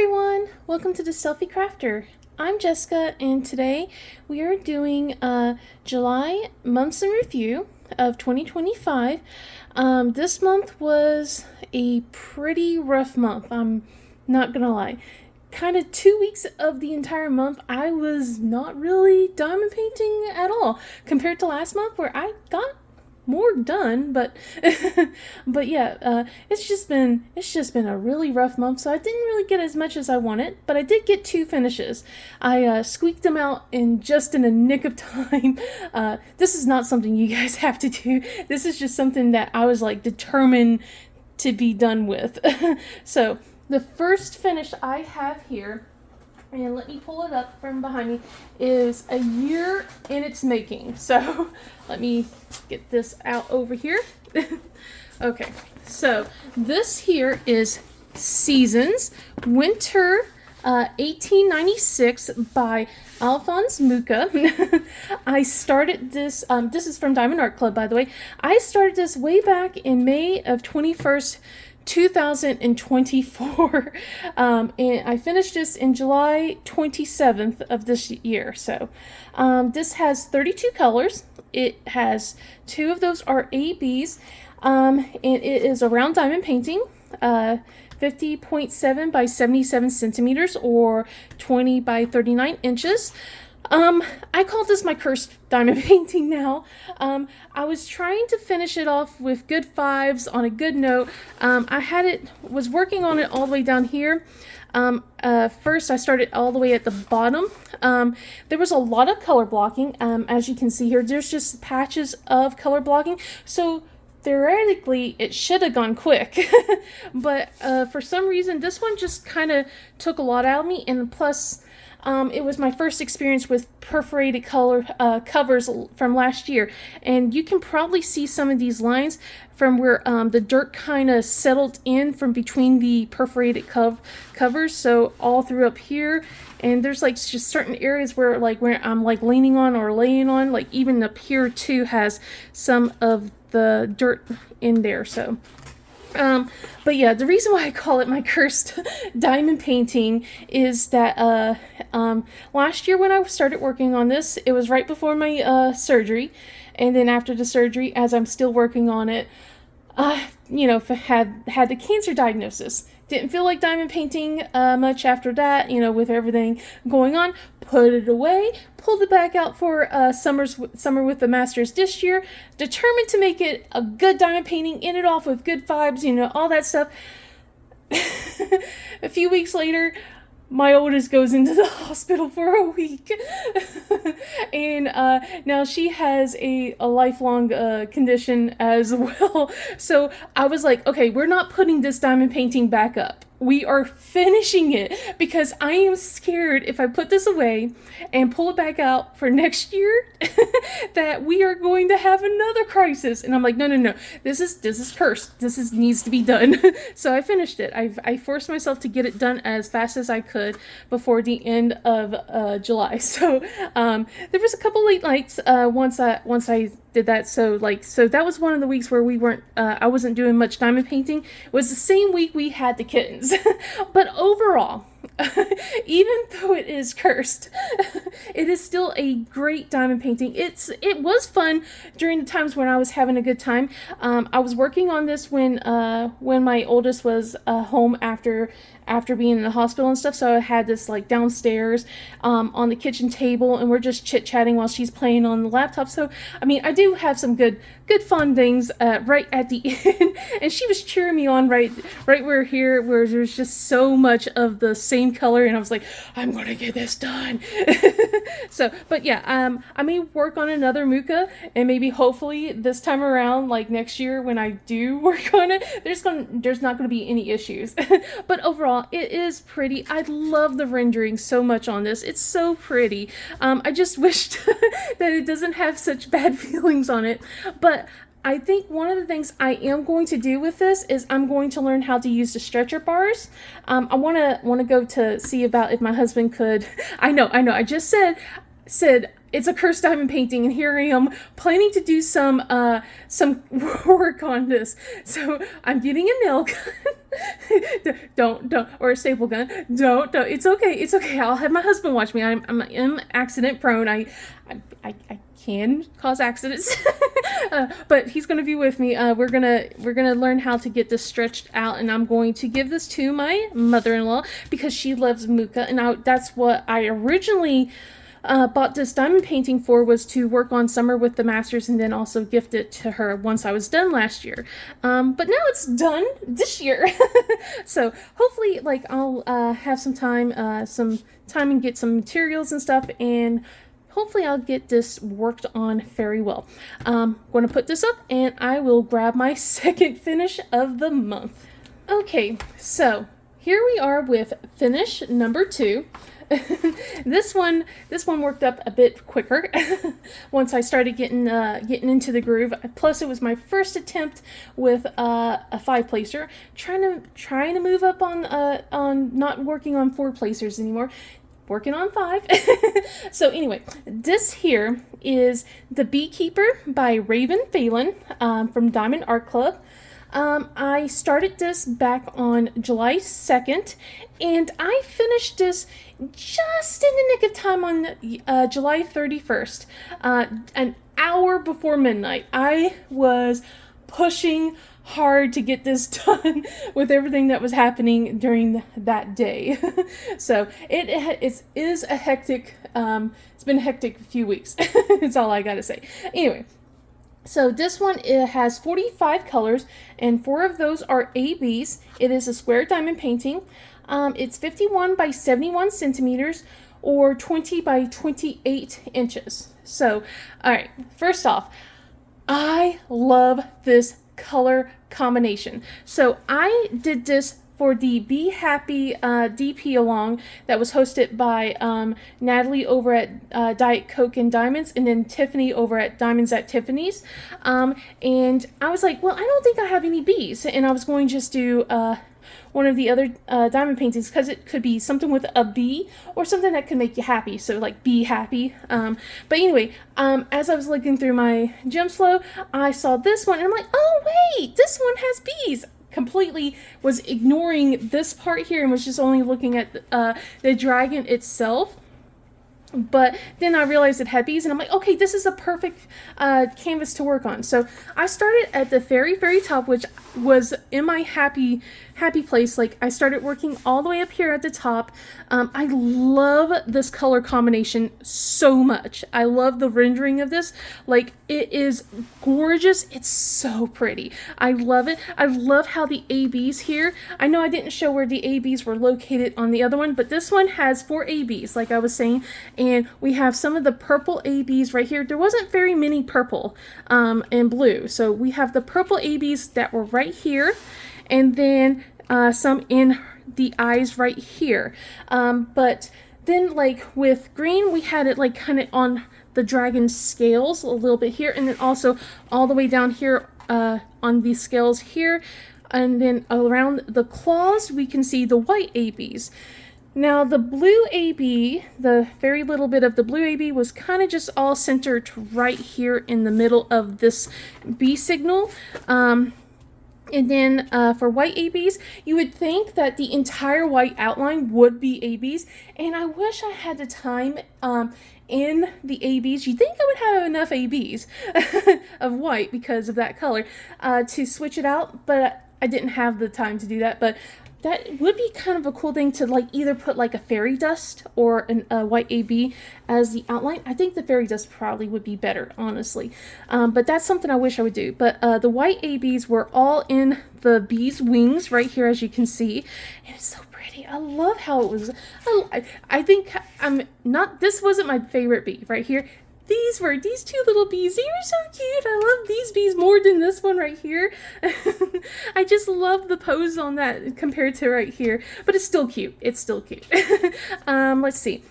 everyone, welcome to the Selfie Crafter. I'm Jessica, and today we are doing July months in review of 2025. This month was a pretty rough month, I'm not gonna lie. Kind of 2 weeks of the entire month I was not really diamond painting at all compared to last month where I got more done, but it's just been a really rough month, so I didn't really get as much as I wanted, but I did get 2 finishes. I squeaked them out in a nick of time. This is not something you guys have to do. This is just something that I was like determined to be done with. So the first finish I have here, and let me pull it up from behind me, is a year in its making. So let me get this out over here. Okay, so this here is Seasons Winter 1896 by Alphonse Mucha. I started this, this is from Diamond Art Club, by the way. I started this way back in May of 2024, and I finished this in July 27th of this year. So this has 32 colors. It has 2 of those are ABs, and it is a round diamond painting, 50.7 by 77 centimeters or 20 by 39 inches. I call this my cursed diamond painting now. I was trying to finish it off with good 5s on a good note. Was working on it all the way down here. First I started all the way at the bottom. There was a lot of color blocking. As you can see here, there's just patches of color blocking. So theoretically, it should have gone quick, but for some reason, this one just kind of took a lot out of me, and plus, it was my first experience with perforated color covers from last year, and you can probably see some of these lines from where the dirt kind of settled in from between the perforated covers, so all through up here, and there's like just certain areas where I'm like leaning on or laying on, like even up here too has some of the dirt in there. So but yeah, the reason why I call it my cursed diamond painting is that last year when I started working on this, it was right before my surgery, and then after the surgery, as I'm still working on it, had the cancer diagnosis. Didn't feel like diamond painting much after that, with everything going on. Put it away, pulled it back out for summer with the masters this year. Determined to make it a good diamond painting, end it off with good vibes, all that stuff. A few weeks later, my oldest goes into the hospital for a week. And now she has a lifelong condition as well. So I was like, okay, we're not putting this diamond painting back up. We are finishing it, because I am scared if I put this away and pull it back out for next year that we are going to have another crisis. And I'm like, no, this is cursed. This needs to be done. So I finished it. I forced myself to get it done as fast as I could before the end of July. So there was a couple late nights once I did that. So that was one of the weeks where I wasn't doing much diamond painting. It was the same week we had the kittens. But overall, even though it is cursed, it is still a great diamond painting. It was fun during the times when I was having a good time. I was working on this when my oldest was home after being in the hospital and stuff, so I had this like downstairs on the kitchen table, and we're just chit-chatting while she's playing on the laptop. So I mean, I do have some good fun things right at the end, and she was cheering me on right where there's just so much of the same color, and I was like, I'm gonna get this done. So, but yeah, I may work on another Mucha, and maybe hopefully this time around, like next year when I do work on it, there's not gonna be any issues. But overall, it is pretty. I love the rendering so much on this. It's so pretty. I just wished that it doesn't have such bad feelings on it, but I think one of the things I am going to do with this is I'm going to learn how to use the stretcher bars. I want to go to see about if my husband could. I know. I just said it's a cursed diamond painting, and here I am planning to do some work on this. So I'm getting a nail gun. don't, or a staple gun. Don't. It's okay. I'll have my husband watch me. I'm accident prone. I can cause accidents, but he's gonna be with me. We're gonna learn how to get this stretched out, and I'm going to give this to my mother-in-law because she loves Muka, and that's what I originally bought this diamond painting for, was to work on Summer with the Masters and then also gift it to her once I was done last year. But now it's done this year. So hopefully, like, I'll have some time and get some materials and stuff, and hopefully I'll get this worked on very well. I'm going to put this up, and I will grab my second finish of the month. Okay, so here we are with finish number 2. This one worked up a bit quicker once I started getting into the groove. Plus, it was my first attempt with a 5-placer. Trying to move up on not working on 4-placers anymore. Working on 5. So anyway, this here is the Beekeeper by Raven Phelan from Diamond Art Club. I started this back on July 2nd, and I finished this just in the nick of time on July 31st, an hour before midnight. I was pushing hard to get this done with everything that was happening during that day. So it is a hectic, it's been a hectic few weeks. That's all I gotta say. Anyway. So this one, it has 45 colors, and 4 of those are ABs. It is a square diamond painting. It's 51 by 71 centimeters, or 20 by 28 inches. So, all right, first off, I love this color combination. So I did this for the Be Happy DP along that was hosted by Natalie over at Diet Coke and Diamonds, and then Tiffany over at Diamonds at Tiffany's. And I was like, well, I don't think I have any bees, and I was going to just do one of the other diamond paintings, because it could be something with a bee or something that could make you happy, so like Be Happy. But anyway, as I was looking through my gem flow, I saw this one, and I'm like, oh wait, this one has bees. Completely was ignoring this part here and was just only looking at the dragon itself. But then I realized it had bees, and I'm like, okay, this is a perfect canvas to work on. So I started at the very, very top, which was in my happy place. Like, I started working all the way up here at the top. I love this color combination so much. I love the rendering of this. Like, it is gorgeous. It's so pretty. I love it. I love how the ABs here, I know I didn't show where the ABs were located on the other one, but this one has 4 ABs, like I was saying. And we have some of the purple ABs right here. There wasn't very many purple and blue. So we have the purple ABs that were right here, and then some in the eyes right here. But then, like with green, we had it like kind of on the dragon scales a little bit here, and then also all the way down here on these scales here. And then around the claws, we can see the white ABs. Now the blue AB, the very little bit of the blue AB was kind of just all centered right here in the middle of this B signal. And then for white ABs, you would think that the entire white outline would be ABs. And I wish I had the time in the ABs. You'd think I would have enough ABs of white because of that color to switch it out. But I didn't have the time to do that. But that would be kind of a cool thing to like either put like a fairy dust or a white AB as the outline. I think the fairy dust probably would be better, honestly. But that's something I wish I would do. But the white ABs were all in the bee's wings right here, as you can see. And it's so pretty. I love how it was. I think this wasn't my favorite bee right here. These 2 little bees. They were so cute. I love these bees more than this one right here. I just love the pose on that compared to right here. But it's still cute. It's still cute. Let's see.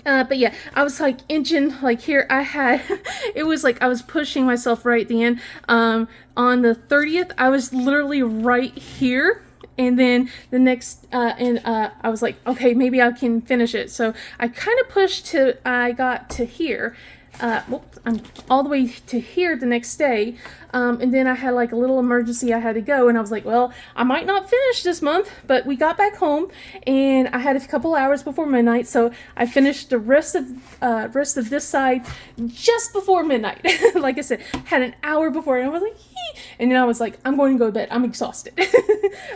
But yeah, I was like inching, like here it was like I was pushing myself right at the end. On the 30th, I was literally right here and then the next, I was like, okay, maybe I can finish it. So I kind of pushed till I got to here. I'm all the way to here the next day, and then I had like a little emergency I had to go, and I was like, well, I might not finish this month, but we got back home, and I had a couple hours before midnight, so I finished the rest of this side just before midnight. Like I said, had an hour before, and I was like, hee! And then I was like, I'm going to go to bed. I'm exhausted.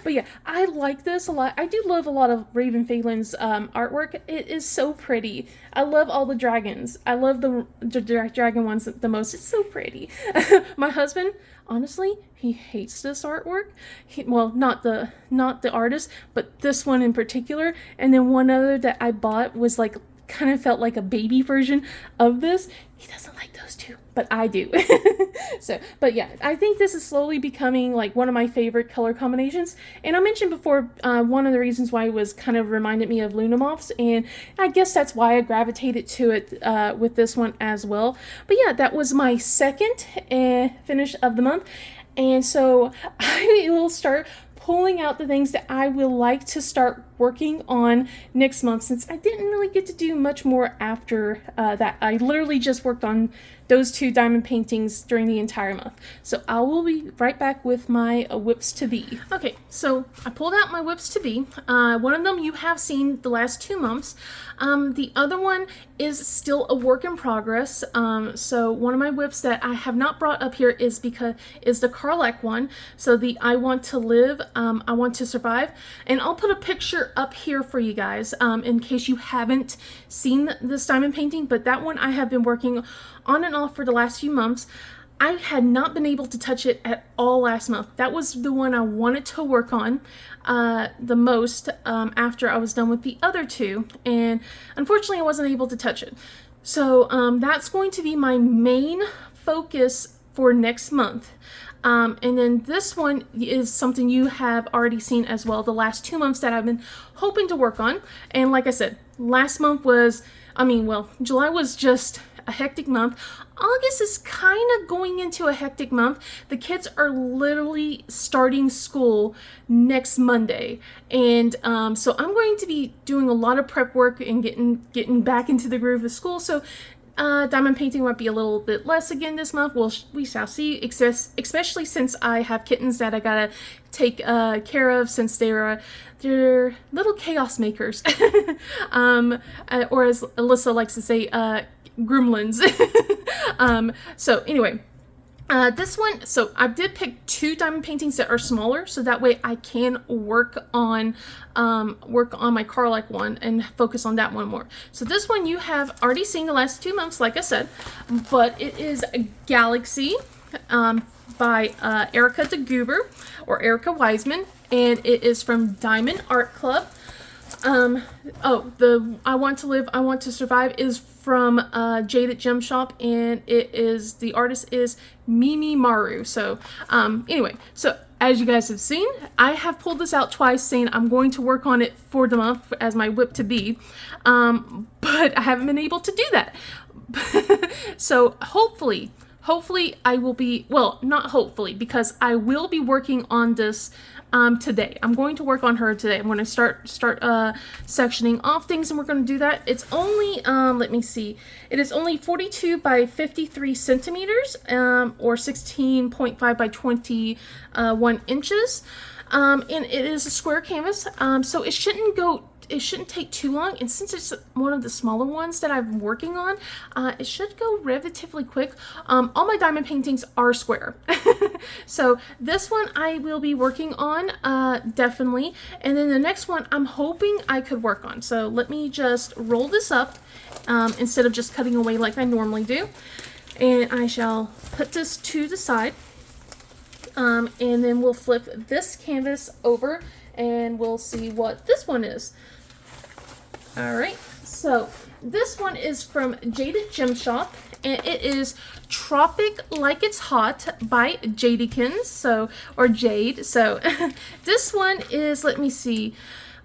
But yeah, I like this a lot. I do love a lot of Raven Phelan's artwork. It is so pretty. I love all the dragons. I love the dragon ones the most. It's so pretty. My husband, honestly, he hates this artwork. Well, not the artist, but this one in particular. And then one other that I bought was like kind of felt like a baby version of this. He doesn't like those two, but I do. So, but yeah, I think this is slowly becoming like one of my favorite color combinations. And I mentioned before, one of the reasons why it was kind of reminded me of Luna Moths, and I guess that's why I gravitated to it with this one as well. But yeah, that was my second finish of the month. And so I will start pulling out the things that I will like to start working on next month, since I didn't really get to do much more after that. I literally just worked on those two diamond paintings during the entire month. So I will be right back with my whips to be. Okay, so I pulled out my whips to be. One of them you have seen the last 2 months. The other one is still a work in progress. So one of my whips that I have not brought up here is the Carlac one. So the I Want to Live, I Want to Survive. And I'll put a picture up here for you guys in case you haven't seen this diamond painting. But that one I have been working on and off for the last few months. I had not been able to touch it at all last month. That was the one I wanted to work on the most after I was done with the other two, and unfortunately I wasn't able to touch it. So that's going to be my main focus for next month. And then this one is something you have already seen as well, the last 2 months that I've been hoping to work on. And like I said, last month was, July was just a hectic month. August is kind of going into a hectic month. The kids are literally starting school next Monday, and so I'm going to be doing a lot of prep work and getting back into the groove of school. So diamond painting might be a little bit less again this month. Well, we shall see, especially since I have kittens that I gotta take care of, since they're little chaos makers. Or as Alyssa likes to say, gremlins. So anyway, this one, so I did pick 2 diamond paintings that are smaller, so that way I can work on my Carlac one and focus on that one more. So this one you have already seen the last 2 months, like I said, but it is Galaxy by Erica DeGuber, or Erica Wiseman, and it is from Diamond Art Club. The I Want to Live, I Want to Survive is from Jaded Gem Shop, and the artist is Mimi Maru. So anyway, so as you guys have seen, I have pulled this out twice saying I'm going to work on it for the month as my whip to be, but I haven't been able to do that. So hopefully I will be, well, not hopefully, because I will be working on this today. I'm going to work on her today. I'm going to start sectioning off things, and we're going to do that. It's only, let me see, it is only 42 by 53 centimeters, or 16.5 by 21 inches, and it is a square canvas, so it shouldn't take too long, and since it's one of the smaller ones that I'm working on, it should go relatively quick. All my diamond paintings are square. So this one I will be working on, definitely, and then the next one I'm hoping I could work on. So let me just roll this up instead of just cutting away like I normally do, and I shall put this to the side, and then we'll flip this canvas over and we'll see what this one is. Alright, so this one is from Jaded Gem Shop, and it is Tropic Like It's Hot by Jadekins, or Jade. So this one is, let me see,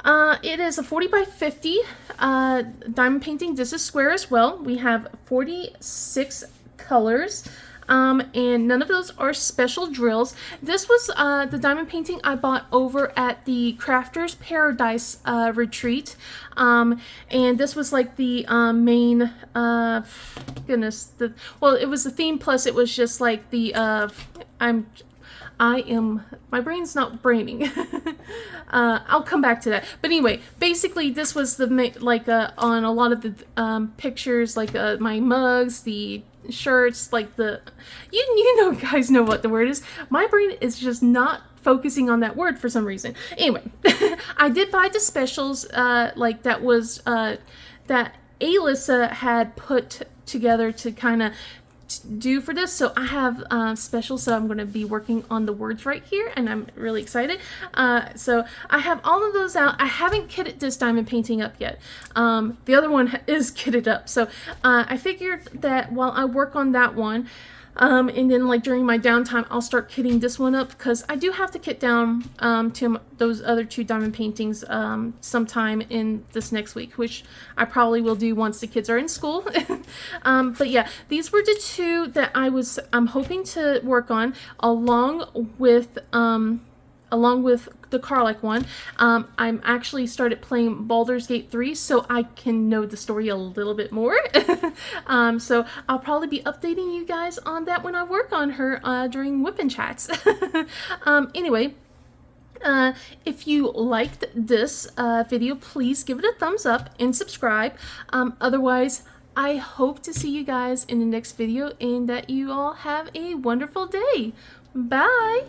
it is a 40 by 50 diamond painting. This is square as well. We have 46 colors. and none of those are special drills. This was the diamond painting I bought over at the Crafters Paradise retreat, and this was like the main, well, it was the theme, plus it was just like the, my brain's not braining. I'll come back to that. But anyway, basically this was the, on a lot of the pictures, like my mugs, the shirts, like the, you know, guys know what the word is. My brain is just not focusing on that word for some reason. Anyway, I did buy the specials, like that was, that Alyssa had put together to kind of do for this. So I have specials, so I'm going to be working on the words right here, and I'm really excited. So I have all of those out. I haven't kitted this diamond painting up yet. The other one is kitted up, so I figured that while I work on that one, and then like during my downtime, I'll start kitting this one up, because I do have to kit down to those other 2 diamond paintings sometime in this next week, which I probably will do once the kids are in school. But yeah, these were the 2 that I'm hoping to work on, along with the Carlac one. I'm actually started playing Baldur's Gate 3, so I can know the story a little bit more. So I'll probably be updating you guys on that when I work on her during Whippin' Chats. Anyway, if you liked this video, please give it a thumbs up and subscribe. Otherwise, I hope to see you guys in the next video, and that you all have a wonderful day. Bye!